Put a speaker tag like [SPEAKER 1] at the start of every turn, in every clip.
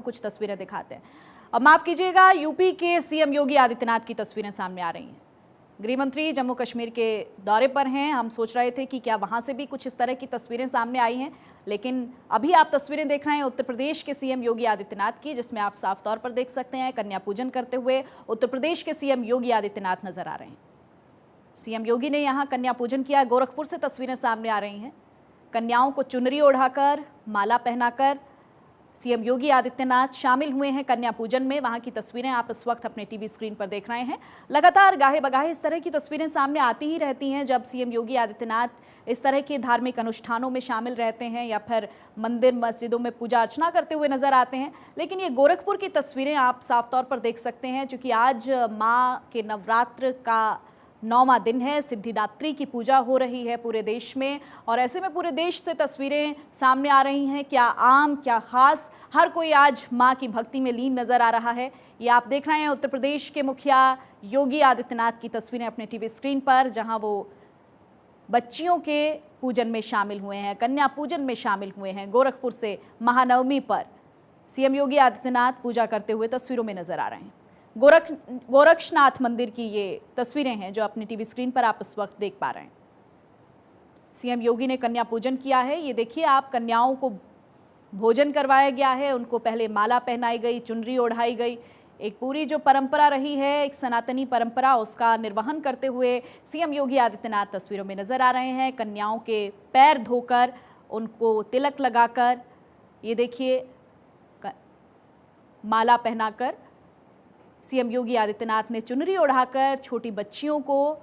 [SPEAKER 1] कुछ तस्वीरें दिखाते हैं। अब माफ कीजिएगा, यूपी के सीएम योगी आदित्यनाथ की तस्वीरें सामने आ रही हैं। गृह मंत्री जम्मू कश्मीर के दौरे पर हैं। हम सोच रहे थे कि क्या वहां से भी कुछ इस तरह की तस्वीरें सामने आई हैं, लेकिन अभी आप तस्वीरें देख रहे हैं उत्तर प्रदेश के सीएम योगी आदित्यनाथ की, जिसमें आप साफ तौर पर देख सकते हैं कन्या पूजन करते हुए उत्तर प्रदेश के सीएम योगी आदित्यनाथ नजर आ रहे हैं। सीएम योगी ने यहाँ कन्या पूजन किया। गोरखपुर से तस्वीरें सामने आ रही हैं। कन्याओं को चुनरी ओढ़ाकर, माला पहनाकर सीएम योगी आदित्यनाथ शामिल हुए हैं कन्या पूजन में। वहां की तस्वीरें आप इस वक्त अपने टीवी स्क्रीन पर देख रहे हैं। लगातार गाहे बगाहे इस तरह की तस्वीरें सामने आती ही रहती हैं जब सीएम योगी आदित्यनाथ इस तरह के धार्मिक अनुष्ठानों में शामिल रहते हैं या फिर मंदिर मस्जिदों में पूजा अर्चना करते हुए नजर आते हैं। लेकिन ये गोरखपुर की तस्वीरें आप साफ तौर पर देख सकते हैं, क्योंकि आज माँ के नवरात्र का 9वां दिन है। सिद्धिदात्री की पूजा हो रही है पूरे देश में, और ऐसे में पूरे देश से तस्वीरें सामने आ रही हैं। क्या आम, क्या खास, हर कोई आज मां की भक्ति में लीन नजर आ रहा है। ये आप देख रहे हैं उत्तर प्रदेश के मुखिया योगी आदित्यनाथ की तस्वीरें अपने टीवी स्क्रीन पर, जहां वो बच्चियों के पूजन में शामिल हुए हैं, कन्या पूजन में शामिल हुए हैं। गोरखपुर से महानवमी पर सीएम योगी आदित्यनाथ पूजा करते हुए तस्वीरों में नजर आ रहे हैं। गोरक्षनाथ मंदिर की ये तस्वीरें हैं जो अपनी टीवी स्क्रीन पर आप इस वक्त देख पा रहे हैं। सीएम योगी ने कन्या पूजन किया है। ये देखिए, आप कन्याओं को भोजन करवाया गया है, उनको पहले माला पहनाई गई, चुनरी ओढ़ाई गई। एक पूरी जो परंपरा रही है, एक सनातनी परंपरा, उसका निर्वहन करते हुए सीएम योगी आदित्यनाथ तस्वीरों में नजर आ रहे हैं। कन्याओं के पैर धोकर, उनको तिलक लगाकर, ये देखिए माला पहनाकर सीएम योगी आदित्यनाथ ने चुनरी ओढ़ाकर छोटी बच्चियों को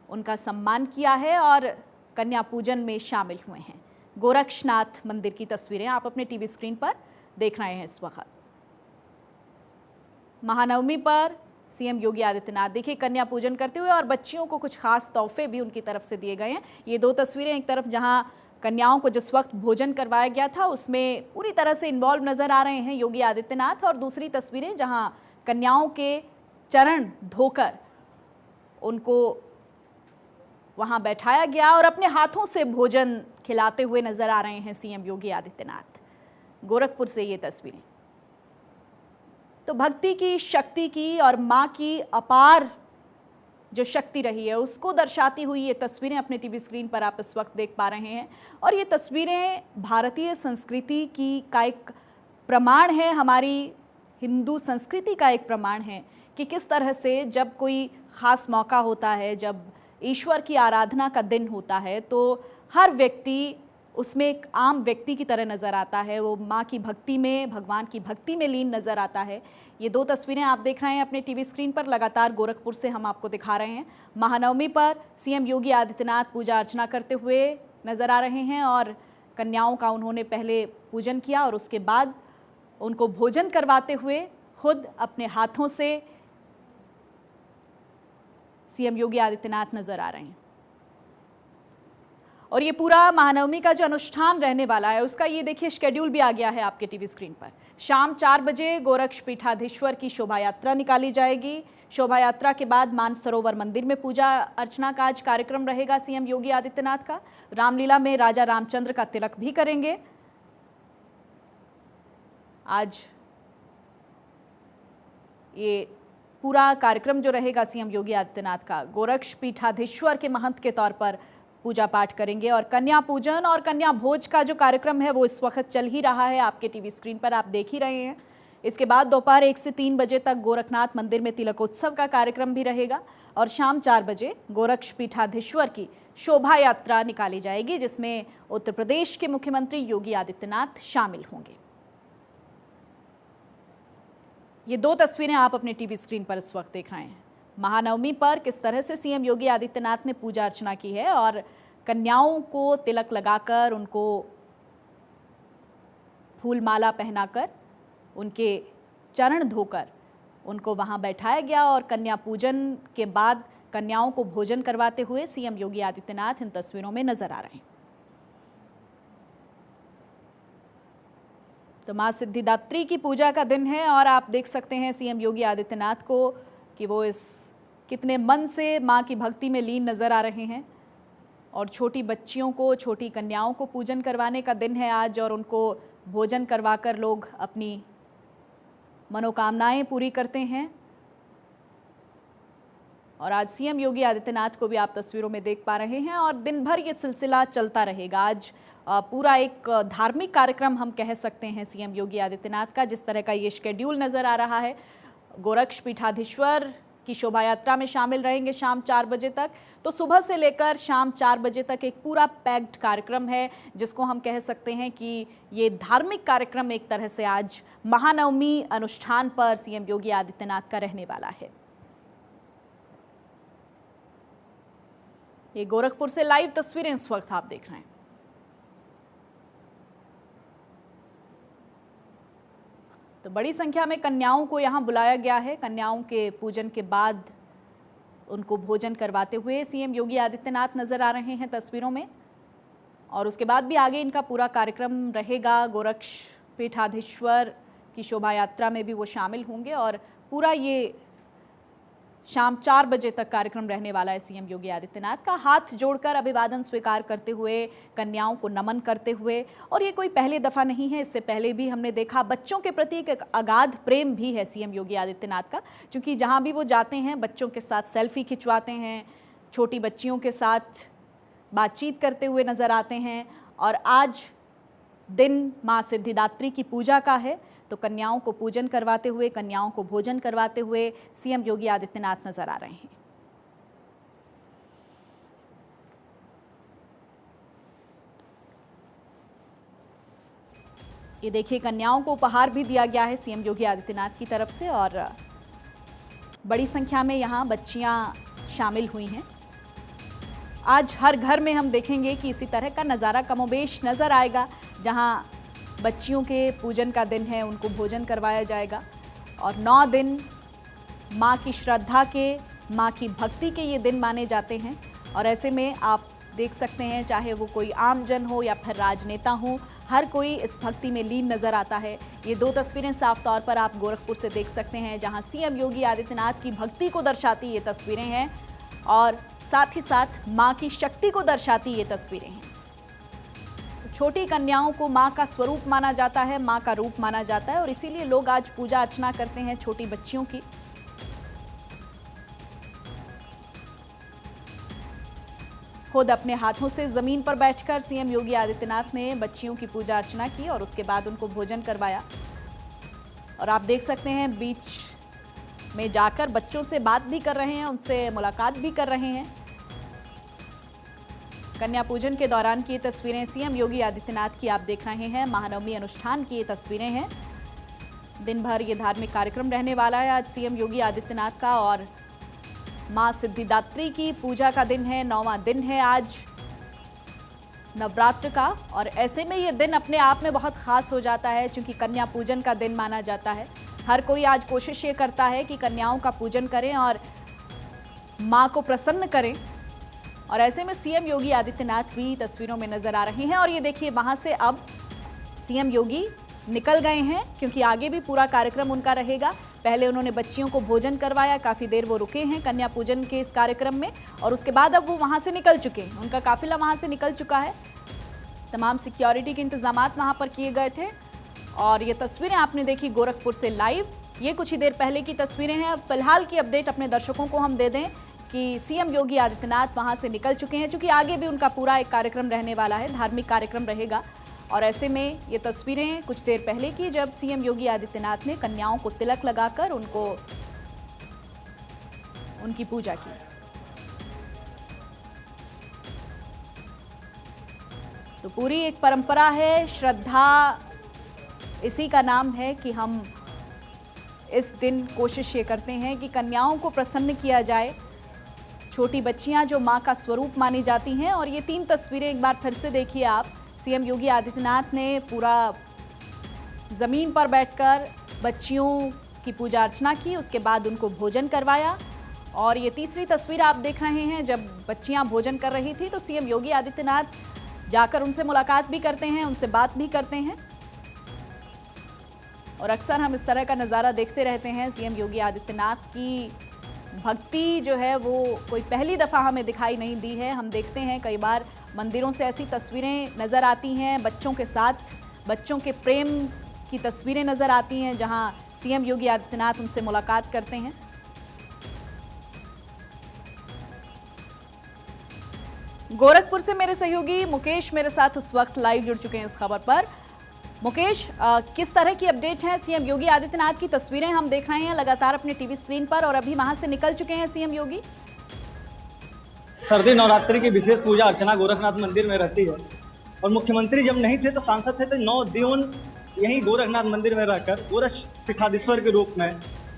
[SPEAKER 1] उनका सम्मान किया है और कन्या पूजन में शामिल हुए हैं। गोरक्षनाथ मंदिर की तस्वीरें आप अपने टीवी स्क्रीन पर देख रहे हैं इस वक्त। महानवमी पर सीएम योगी आदित्यनाथ देखिए कन्या पूजन करते हुए, और बच्चियों को कुछ खास तोहफे भी उनकी तरफ से दिए गए हैं। ये दो तस्वीरें, एक तरफ जहां कन्याओं को जिस वक्त भोजन करवाया गया था उसमें पूरी तरह से इन्वॉल्व नजर आ रहे हैं योगी आदित्यनाथ, और दूसरी तस्वीरें जहां कन्याओं के चरण धोकर उनको वहां बैठाया गया और अपने हाथों से भोजन खिलाते हुए नजर आ रहे हैं सीएम योगी आदित्यनाथ। गोरखपुर से ये तस्वीरें तो भक्ति की, शक्ति की और मां की अपार जो शक्ति रही है उसको दर्शाती हुई ये तस्वीरें अपने टीवी स्क्रीन पर आप इस वक्त देख पा रहे हैं। और ये तस्वीरें भारतीय संस्कृति की का एक प्रमाण है, हमारी हिंदू संस्कृति का एक प्रमाण है कि किस तरह से जब कोई ख़ास मौका होता है, जब ईश्वर की आराधना का दिन होता है, तो हर व्यक्ति उसमें एक आम व्यक्ति की तरह नज़र आता है। वो माँ की भक्ति में, भगवान की भक्ति में लीन नज़र आता है। ये दो तस्वीरें आप देख रहे हैं अपने टीवी स्क्रीन पर। लगातार गोरखपुर से हम आपको दिखा रहे हैं। महानवमी पर सीएम योगी आदित्यनाथ पूजा अर्चना करते हुए नज़र आ रहे हैं, और कन्याओं का उन्होंने पहले पूजन किया और उसके बाद उनको भोजन करवाते हुए खुद अपने हाथों से सीएम योगी आदित्यनाथ नजर आ रहे हैं। और ये पूरा महानवमी का जो अनुष्ठान रहने वाला है उसका ये देखिए शेड्यूल भी आ गया है आपके टीवी स्क्रीन पर। शाम 4 बजे गोरक्ष पीठाधीश्वर की शोभा यात्रा निकाली जाएगी। शोभा यात्रा के बाद मानसरोवर मंदिर में पूजा अर्चना का आज कार्यक्रम रहेगा सीएम योगी आदित्यनाथ का। रामलीला में राजा रामचंद्र का तिलक भी करेंगे। आज ये पूरा कार्यक्रम जो रहेगा सीएम योगी आदित्यनाथ का, गोरक्ष पीठाधीश्वर के महंत के तौर पर पूजा पाठ करेंगे, और कन्या पूजन और कन्या भोज का जो कार्यक्रम है वो इस वक्त चल ही रहा है, आपके टीवी स्क्रीन पर आप देख ही रहे हैं। इसके बाद दोपहर 1 से 3 बजे तक गोरखनाथ मंदिर में तिलकोत्सव का कार्यक्रम भी रहेगा, और शाम 4 बजे गोरक्ष पीठाधीश्वर की शोभा यात्रा निकाली जाएगी, जिसमें उत्तर प्रदेश के मुख्यमंत्री योगी आदित्यनाथ शामिल होंगे। ये दो तस्वीरें आप अपने टीवी स्क्रीन पर इस वक्त देख रहे हैं। महानवमी पर किस तरह से सीएम योगी आदित्यनाथ ने पूजा अर्चना की है, और कन्याओं को तिलक लगाकर, उनको फूल माला पहनाकर, उनके चरण धोकर उनको वहां बैठाया गया, और कन्या पूजन के बाद कन्याओं को भोजन करवाते हुए सीएम योगी आदित्यनाथ इन तस्वीरों में नजर आ रहे हैं। तो मां सिद्धिदात्री की पूजा का दिन है, और आप देख सकते हैं सीएम योगी आदित्यनाथ को कि वो इस कितने मन से मां की भक्ति में लीन नजर आ रहे हैं। और छोटी बच्चियों को, छोटी कन्याओं को पूजन करवाने का दिन है आज, और उनको भोजन करवाकर लोग अपनी मनोकामनाएं पूरी करते हैं। और आज सीएम योगी आदित्यनाथ को भी आप तस्वीरों में देख पा रहे हैं और दिन भर ये सिलसिला चलता रहेगा। आज पूरा एक धार्मिक कार्यक्रम हम कह सकते हैं सीएम योगी आदित्यनाथ का, जिस तरह का ये शेड्यूल नज़र आ रहा है। गोरक्ष पीठाधीश्वर की शोभा यात्रा में शामिल रहेंगे शाम 4 बजे तक। तो सुबह से लेकर शाम 4 बजे तक एक पूरा पैक्ड कार्यक्रम है, जिसको हम कह सकते हैं कि ये धार्मिक कार्यक्रम एक तरह से आज महानवमी अनुष्ठान पर सीएम योगी आदित्यनाथ का रहने वाला है। ये गोरखपुर से लाइव तस्वीरें इस वक्त आप देख रहे हैं। तो बड़ी संख्या में कन्याओं को यहां बुलाया गया है। कन्याओं के पूजन के बाद उनको भोजन करवाते हुए सीएम योगी आदित्यनाथ नजर आ रहे हैं तस्वीरों में। और उसके बाद भी आगे इनका पूरा कार्यक्रम रहेगा। गोरक्ष पीठाधीश्वर की शोभा यात्रा में भी वो शामिल होंगे और पूरा ये शाम 4 बजे तक कार्यक्रम रहने वाला है। सीएम योगी आदित्यनाथ का हाथ जोड़कर अभिवादन स्वीकार करते हुए, कन्याओं को नमन करते हुए। और ये कोई पहली दफ़ा नहीं है, इससे पहले भी हमने देखा। बच्चों के प्रति एक अगाध प्रेम भी है सीएम योगी आदित्यनाथ का, क्योंकि जहां भी वो जाते हैं बच्चों के साथ सेल्फी खिंचवाते हैं, छोटी बच्चियों के साथ बातचीत करते हुए नज़र आते हैं। और आज दिन माँ सिद्धिदात्री की पूजा का है, तो कन्याओं को पूजन करवाते हुए, कन्याओं को भोजन करवाते हुए सीएम योगी आदित्यनाथ नजर आ रहे हैं। ये देखिए, कन्याओं को उपहार भी दिया गया है सीएम योगी आदित्यनाथ की तरफ से और बड़ी संख्या में यहां बच्चियां शामिल हुई हैं। आज हर घर में हम देखेंगे कि इसी तरह का नज़ारा कमोबेश नजर आएगा, जहां बच्चियों के पूजन का दिन है, उनको भोजन करवाया जाएगा। और 9 दिन माँ की श्रद्धा के, माँ की भक्ति के ये दिन माने जाते हैं। और ऐसे में आप देख सकते हैं, चाहे वो कोई आम जन हो या फिर राजनेता हो, हर कोई इस भक्ति में लीन नज़र आता है। ये 2 तस्वीरें साफ तौर पर आप गोरखपुर से देख सकते हैं, जहाँ सीएम योगी आदित्यनाथ की भक्ति को दर्शाती ये तस्वीरें हैं और साथ ही साथ माँ की शक्ति को दर्शाती ये तस्वीरें हैं। छोटी कन्याओं को माँ का स्वरूप माना जाता है, माँ का रूप माना जाता है और इसीलिए लोग आज पूजा अर्चना करते हैं छोटी बच्चियों की। खुद अपने हाथों से जमीन पर बैठकर सीएम योगी आदित्यनाथ ने बच्चियों की पूजा अर्चना की और उसके बाद उनको भोजन करवाया। और आप देख सकते हैं, बीच में जाकर बच्चों से बात भी कर रहे हैं, उनसे मुलाकात भी कर रहे हैं। कन्या पूजन के दौरान की ये तस्वीरें सीएम योगी आदित्यनाथ की आप देख रहे हैं। महानवमी अनुष्ठान की ये तस्वीरें हैं। दिन भर ये धार्मिक कार्यक्रम रहने वाला है आज सीएम योगी आदित्यनाथ का और माँ सिद्धिदात्री की पूजा का दिन है, 9वां दिन है आज नवरात्र का। और ऐसे में ये दिन अपने आप में बहुत खास हो जाता है, क्योंकि कन्या पूजन का दिन माना जाता है। हर कोई आज कोशिश ये करता है कि कन्याओं का पूजन करें और माँ को प्रसन्न करें। और ऐसे में सीएम योगी आदित्यनाथ भी तस्वीरों में नजर आ रहे हैं। और ये देखिए, वहां से अब सीएम योगी निकल गए हैं, क्योंकि आगे भी पूरा कार्यक्रम उनका रहेगा। पहले उन्होंने बच्चियों को भोजन करवाया, काफ़ी देर वो रुके हैं कन्या पूजन के इस कार्यक्रम में और उसके बाद अब वो वहाँ से निकल चुके हैं। उनका काफिला वहाँ से निकल चुका है। तमाम सिक्योरिटी के इंतजामात वहाँ पर किए गए थे। और ये तस्वीरें आपने देखी गोरखपुर से लाइव, ये कुछ ही देर पहले की तस्वीरें हैं। अब फिलहाल की अपडेट अपने दर्शकों को हम दे दें कि सीएम योगी आदित्यनाथ वहाँ से निकल चुके हैं, क्योंकि आगे भी उनका पूरा एक कार्यक्रम रहने वाला है, धार्मिक कार्यक्रम रहेगा। और ऐसे में ये तस्वीरें कुछ देर पहले की, जब सीएम योगी आदित्यनाथ ने कन्याओं को तिलक लगाकर उनकी पूजा की। तो पूरी एक परंपरा है, श्रद्धा इसी का नाम है कि हम इस दिन कोशिश ये करते हैं कि कन्याओं को प्रसन्न किया जाए। छोटी बच्चियां जो माँ का स्वरूप मानी जाती हैं। और ये 3 तस्वीरें एक बार फिर से देखिए आप। सीएम योगी आदित्यनाथ ने पूरा ज़मीन पर बैठकर बच्चियों की पूजा अर्चना की, उसके बाद उनको भोजन करवाया। और ये तीसरी तस्वीर आप देख रहे हैं, जब बच्चियां भोजन कर रही थी तो सीएम योगी आदित्यनाथ जाकर उनसे मुलाकात भी करते हैं, उनसे बात भी करते हैं। और अक्सर हम इस तरह का नज़ारा देखते रहते हैं। सीएम योगी आदित्यनाथ की भक्ति जो है वो कोई पहली दफ़ा हमें दिखाई नहीं दी है। हम देखते हैं कई बार मंदिरों से ऐसी तस्वीरें नज़र आती हैं, बच्चों के साथ बच्चों के प्रेम की तस्वीरें नज़र आती हैं, जहां सीएम योगी आदित्यनाथ उनसे मुलाकात करते हैं। गोरखपुर से मेरे सहयोगी मुकेश मेरे साथ इस वक्त लाइव जुड़ चुके हैं इस खबर पर। मुकेश, किस तरह की अपडेट है? सीएम योगी आदित्यनाथ की तस्वीरें हम देख रहे हैं लगातार अपने टीवी स्क्रीन पर, और अभी वहां से निकल चुके हैं सीएम योगी।
[SPEAKER 2] सर्दी नवरात्रि की विशेष पूजा अर्चना गोरखनाथ मंदिर में रहती है, और मुख्यमंत्री जब नहीं थे तो सांसद थे, तो 9 दिन यहीं गोरखनाथ मंदिर में रहकर गोरक्ष पीठाधीश्वर के रूप में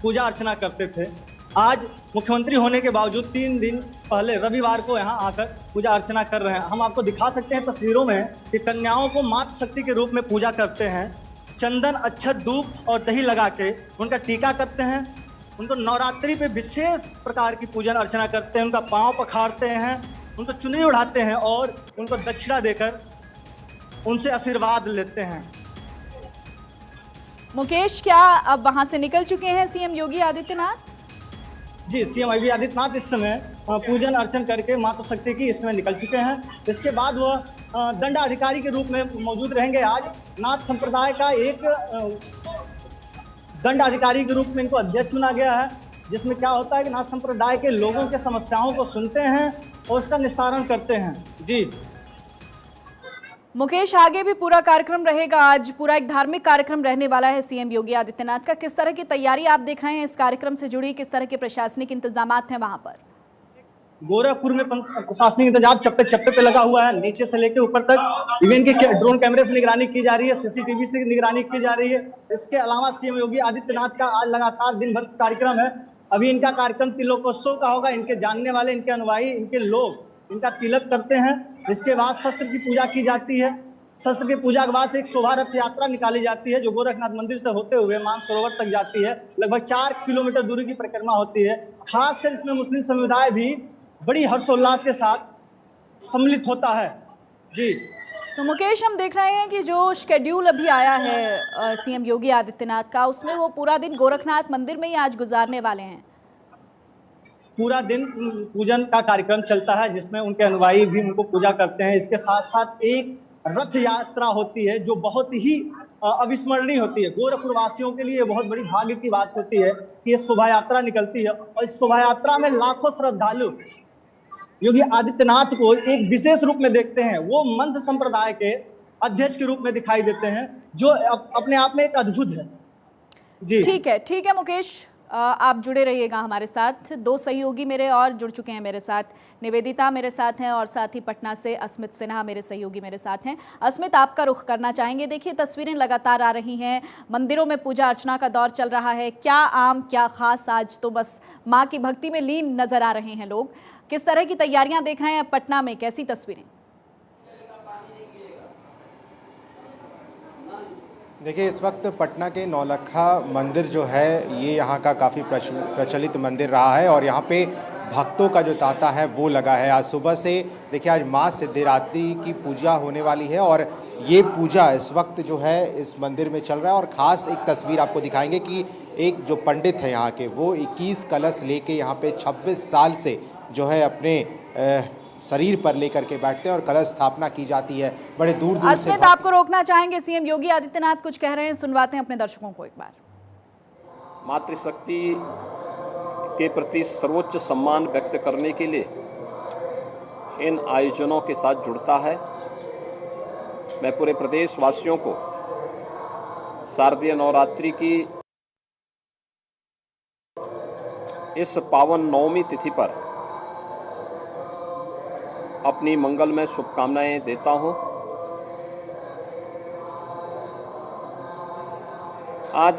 [SPEAKER 2] पूजा अर्चना करते थे। आज मुख्यमंत्री होने के बावजूद 3 दिन पहले रविवार को यहाँ आकर पूजा अर्चना कर रहे हैं। हम आपको दिखा सकते हैं तस्वीरों में कि कन्याओं को मातृ शक्ति के रूप में पूजा करते हैं। चंदन, अक्षत, धूप और दही लगा के उनका टीका करते हैं। उनको नवरात्रि पे विशेष प्रकार की पूजन अर्चना करते हैं, उनका पांव पखारते हैं, उनको चुनरी उड़ाते हैं और उनको दक्षिणा देकर उनसे आशीर्वाद लेते हैं।
[SPEAKER 1] मुकेश, क्या अब वहां से निकल चुके हैं सीएम योगी आदित्यनाथ?
[SPEAKER 2] जी, सीएम योगी आदित्यनाथ इस समय पूजन अर्चन करके मातृ शक्ति की इस समय निकल चुके हैं। इसके बाद वह दंडाधिकारी के रूप में मौजूद रहेंगे। आज नाथ संप्रदाय का एक दंडाधिकारी के रूप में इनको अध्यक्ष चुना गया है, जिसमें क्या होता है कि नाथ संप्रदाय के लोगों के समस्याओं को सुनते हैं और उसका निस्तारण करते हैं। जी
[SPEAKER 1] मुकेश, आगे भी पूरा कार्यक्रम रहेगा, आज पूरा एक धार्मिक कार्यक्रम रहने वाला है सीएम योगी आदित्यनाथ का। किस तरह की तैयारी आप देख रहे हैं इस कार्यक्रम से जुड़ी? किस तरह के प्रशासनिक इंतजामात हैं वहां पर?
[SPEAKER 2] गोरखपुर में प्रशासनिक इंतजाम चप्पे चप्पे पे लगा हुआ है, नीचे से लेकर ऊपर तक। इवन के ड्रोन कैमरे से निगरानी की जा रही है, सीसीटीवी से निगरानी की जा रही है। इसके अलावा सीएम योगी आदित्यनाथ का आज लगातार दिन भर कार्यक्रम है। अभी इनका कार्यक्रम तिलोकोत्सव का होगा। इनके जानने वाले, इनके अनुयायी, इनके लोग इनका तिलक करते हैं। इसके बाद शस्त्र की पूजा की जाती है। शस्त्र की पूजा के बाद से एक शोभा रथ यात्रा निकाली जाती है, जो गोरखनाथ मंदिर से होते हुए मानसरोवर तक जाती है। लगभग 4 किलोमीटर दूरी की परिक्रमा होती है। खासकर इसमें मुस्लिम समुदाय भी बड़ी हर्षोल्लास के साथ सम्मिलित होता है। जी
[SPEAKER 1] तो मुकेश, हम देख रहे हैं कि जो शेड्यूल अभी आया है सीएम योगी आदित्यनाथ का, उसमें वो पूरा दिन गोरखनाथ मंदिर में ही आज गुजारने वाले हैं।
[SPEAKER 2] पूरा दिन पूजन का कार्यक्रम चलता है, जिसमें उनके अनुयायी भी उनको पूजा करते हैं। इसके साथ साथ एक रथ यात्रा होती है, जो बहुत ही अविस्मरणीय होती है। गोरखपुर वासियों के लिए बहुत बड़ी भाग्य की बात होती है कि ये शोभा यात्रा निकलती है, और इस शोभा यात्रा में लाखों श्रद्धालु योगी आदित्यनाथ को एक विशेष रूप में देखते हैं। वो मंथ संप्रदाय के अध्यक्ष के रूप में दिखाई देते हैं, जो अपने आप में एक अद्भुत है। जी
[SPEAKER 1] ठीक है मुकेश, आप जुड़े रहिएगा हमारे साथ। 2 सहयोगी मेरे और जुड़ चुके हैं मेरे साथ। निवेदिता मेरे साथ हैं और साथ ही पटना से अस्मित सिन्हा मेरे सहयोगी मेरे साथ हैं। अस्मित, आपका रुख करना चाहेंगे। देखिए, तस्वीरें लगातार आ रही हैं, मंदिरों में पूजा अर्चना का दौर चल रहा है। क्या आम, क्या खास? आज तो बस माँ की भक्ति में लीन नजर आ रहे हैं लोग। किस तरह की तैयारियां देख रहे हैं पटना में? कैसी तस्वीरें?
[SPEAKER 3] देखिए, इस वक्त पटना के नौलखा मंदिर जो है, ये यहाँ का काफ़ी प्रचलित मंदिर रहा है, और यहाँ पे भक्तों का जो तांता है वो लगा है। आज सुबह से देखिए, आज माँ सिद्धिदात्री की पूजा होने वाली है, और ये पूजा इस वक्त जो है इस मंदिर में चल रहा है। और ख़ास एक तस्वीर आपको दिखाएंगे कि एक जो पंडित है यहाँ के, वो 21 कलश लेके यहाँ पे 26 साल से जो है अपने शरीर पर लेकर के बैठते हैं और कलश स्थापना की जाती है। बड़े दूर दूर से
[SPEAKER 1] आपको रोकना चाहेंगे, सीएम योगी आदित्यनाथ कुछ कह रहे हैं, सुनवाते हैं अपने दर्शकों को एक बार।
[SPEAKER 4] मातृशक्ति के प्रति सर्वोच्च सम्मान व्यक्त करने के लिए इन आयोजनों के साथ जुड़ता है। मैं पूरे प्रदेश वासियों को शारदीय नवरात्रि की इस पावन नवमी तिथि पर अपनी मंगलमय शुभकामनाएं देता हूं। आज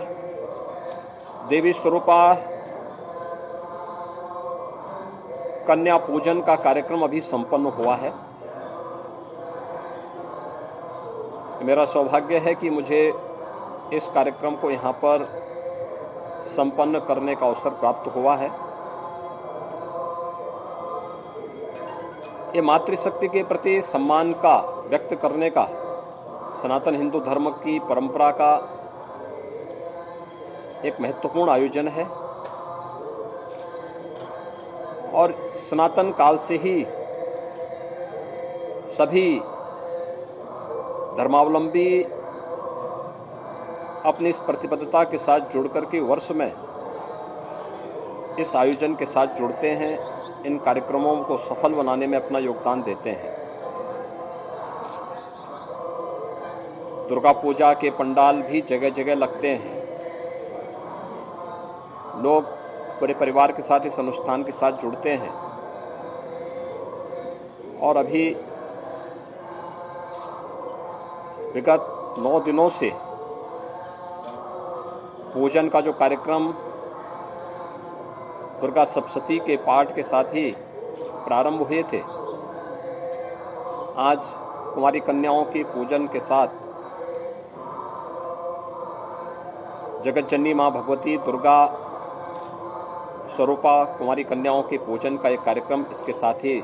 [SPEAKER 4] देवी स्वरूपा कन्या पूजन का कार्यक्रम अभी संपन्न हुआ है। मेरा सौभाग्य है कि मुझे इस कार्यक्रम को यहाँ पर संपन्न करने का अवसर प्राप्त हुआ है। ये मातृशक्ति के प्रति सम्मान का व्यक्त करने का सनातन हिंदू धर्म की परंपरा का एक महत्वपूर्ण आयोजन है, और सनातन काल से ही सभी धर्मावलंबी अपनी इस प्रतिबद्धता के साथ जुड़ कर के वर्ष में इस आयोजन के साथ जुड़ते हैं, इन कार्यक्रमों को सफल बनाने में अपना योगदान देते हैं। दुर्गा पूजा के पंडाल भी जगह जगह लगते हैं। लोग बड़े परिवार के साथ इस अनुष्ठान के साथ जुड़ते हैं और अभी विगत 9 दिनों से पूजन का जो कार्यक्रम दुर्गा सप्तशती के पाठ के साथ ही प्रारंभ हुए थे, आज कुमारी कन्याओं की पूजन के साथ जगत जननी मां भगवती दुर्गा स्वरूपा कुमारी कन्याओं के पूजन का एक कार्यक्रम इसके साथ ही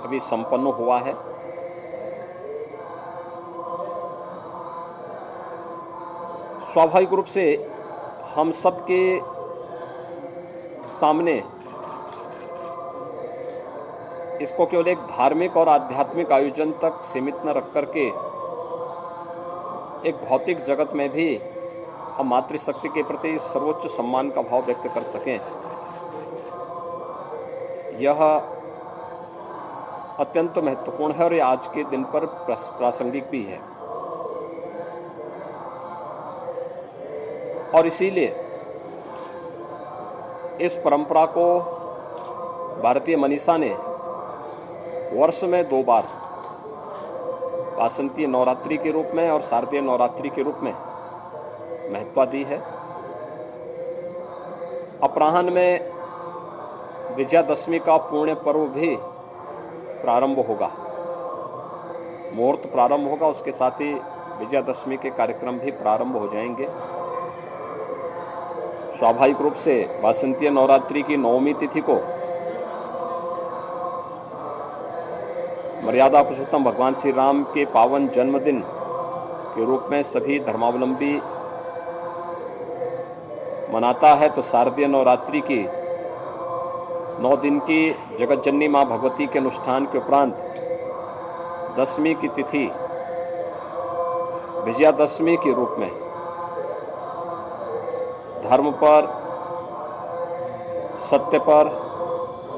[SPEAKER 4] अभी संपन्न हुआ है। स्वाभाविक रूप से हम सबके सामने इसको केवल एक धार्मिक और आध्यात्मिक आयोजन तक सीमित न रख करके एक भौतिक जगत में भी हम मातृशक्ति के प्रति सर्वोच्च सम्मान का भाव व्यक्त कर सकें, यह अत्यंत महत्वपूर्ण है और ये आज के दिन पर प्रासंगिक भी है। और इसीलिए इस परंपरा को भारतीय मनीषा ने वर्ष में 2 बार वासंती नवरात्रि के रूप में और शारदीय नवरात्रि के रूप में महत्व दी है। अपराह्न में विजयादशमी का पुण्य पर्व भी प्रारंभ होगा, मुहूर्त प्रारंभ होगा, उसके साथ ही विजयादशमी के कार्यक्रम भी प्रारंभ हो जाएंगे। स्वाभाविक रूप से वासंतीय नवरात्रि की 9वीं तिथि को मर्यादा पुरुषोत्तम भगवान श्री राम के पावन जन्मदिन के रूप में सभी धर्मावलंबी मनाता है, तो शारदीय नवरात्रि की 9 दिन की जगत जननी मां भगवती के अनुष्ठान के उपरांत 10वीं की तिथि विजयादशमी के रूप में धर्म पर, सत्य पर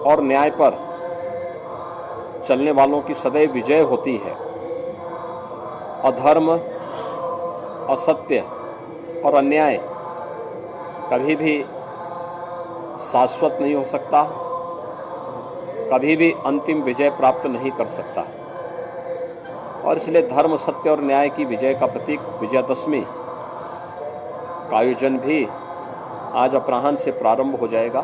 [SPEAKER 4] और न्याय पर चलने वालों की सदैव विजय होती है। अधर्म, असत्य और अन्याय कभी भी शाश्वत नहीं हो सकता, कभी भी अंतिम विजय प्राप्त नहीं कर सकता। और इसलिए धर्म, सत्य और न्याय की विजय का प्रतीक विजयादशमी का आयोजन भी आज अपराह्न से प्रारंभ हो जाएगा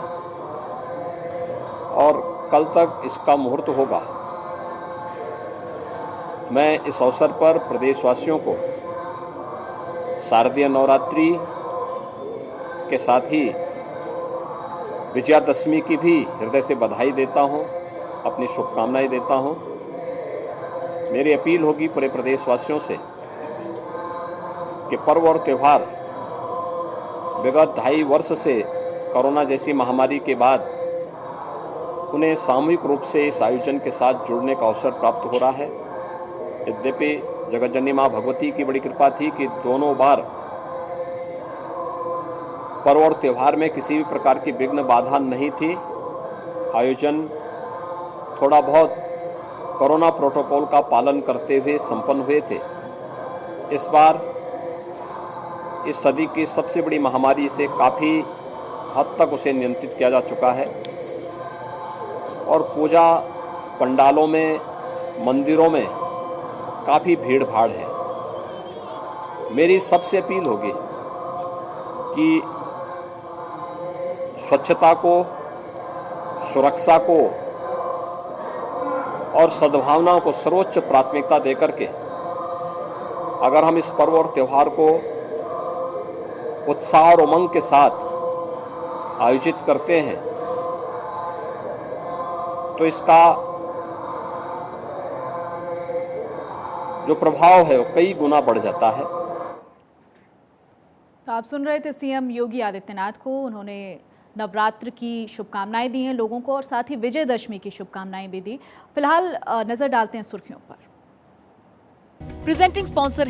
[SPEAKER 4] और कल तक इसका मुहूर्त होगा। मैं इस अवसर पर प्रदेशवासियों को शारदीय नवरात्रि के साथ ही विजयादशमी की भी हृदय से बधाई देता हूं, अपनी शुभकामनाएं देता हूं। मेरी अपील होगी पूरे प्रदेशवासियों से कि पर्व और त्यौहार विगत 2.5 वर्ष से कोरोना जैसी महामारी के बाद उन्हें सामूहिक रूप से इस आयोजन के साथ जुड़ने का अवसर प्राप्त हो रहा है। यद्यपि जगत जननी मां भगवती की बड़ी कृपा थी कि दोनों बार पर्व और त्यौहार में किसी भी प्रकार की विघ्न बाधा नहीं थी। आयोजन थोड़ा बहुत कोरोना प्रोटोकॉल का पालन करते हुए संपन्न हुए थे। इस बार इस सदी की सबसे बड़ी महामारी से काफ़ी हद तक उसे नियंत्रित किया जा चुका है और पूजा पंडालों में, मंदिरों में काफ़ी भीड़ भाड़ है। मेरी सबसे अपील होगी कि स्वच्छता को, सुरक्षा को और सद्भावनाओं को सर्वोच्च प्राथमिकता देकर के अगर हम इस पर्व और त्यौहार को उत्साह और उमंग के साथ आयोजित करते हैं तो इसका जो प्रभाव है वो कई गुना बढ़ जाता है।
[SPEAKER 1] तो आप सुन रहे थे सीएम योगी आदित्यनाथ को। उन्होंने नवरात्र की शुभकामनाएं दी हैं लोगों को और साथ ही विजयदशमी की शुभकामनाएं भी दी। फिलहाल नजर डालते हैं सुर्खियों पर।
[SPEAKER 5] Presenting sponsor